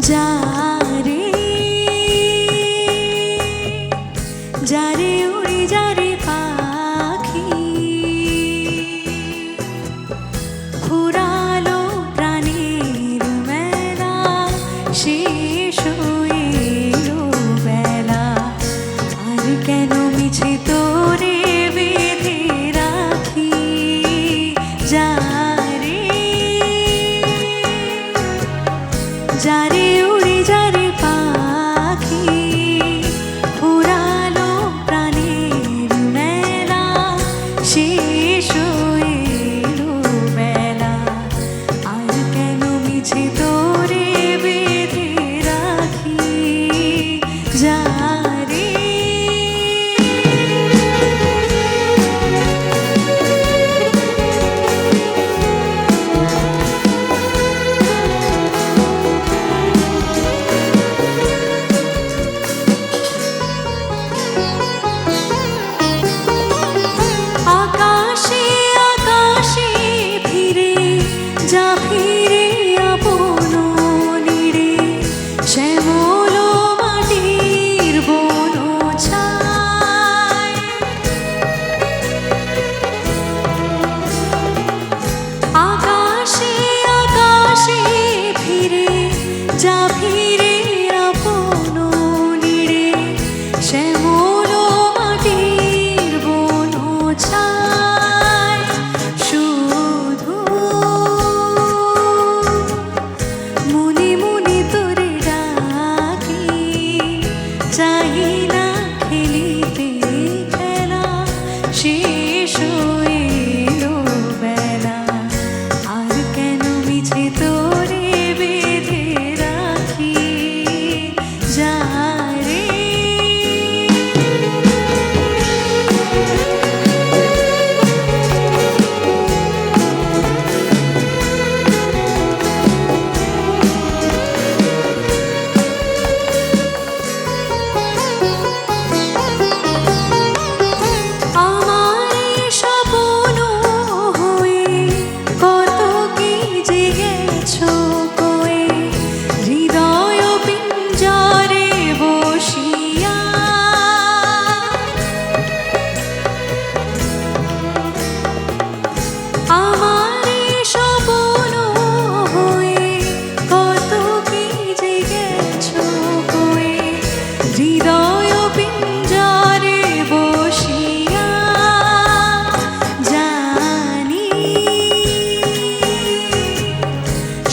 যারে যারে উড়ে যারে পাখি ফুরালো প্রাণের মেলা শেষ হয়ে এলো বেলা আর কেন মিছে তোরে বেঁধে রাখি যারে যারে উড়ে যারে পাখি ফুরালো প্রাণের মেলা শেষ হয়ে এলো বেলা আর কেন মিছে তোরে বেঁধে রাখি যারে যা ফিরে আপন নীড়ে শ্যামল মাটির বন ছায় আকাশে আকাশে ফিরে যা ফিরে আপন নীড়ে শ্যামল মাটির বন ছায় শুধু চাহি না খেলিতে খেলা শেষ হয়ে এলো বেলা আর কেন মিছে তোরে বেঁধে রাখি যারে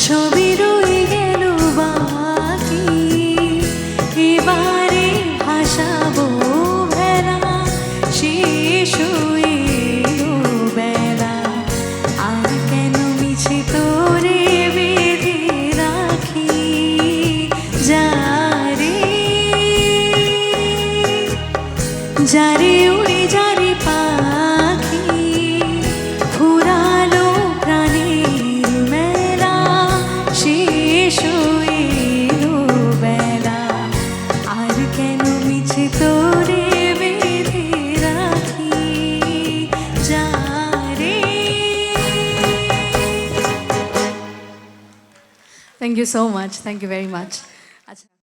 সবই রয়ে গেল বাকি এবারে ভাসাবো ভেলা শেষ হয়ে এলো বেলা আর কেন মিছে তোরে বেঁধে রাখি যারে যারে উড়ে যারে পাখি ফুরালো প্রাণের মেলা শেষ হয়ে এলো বেলা আর কেন মিছে তোরে বেঁধে রাখি যারে। Thank you so much. Thank you very much.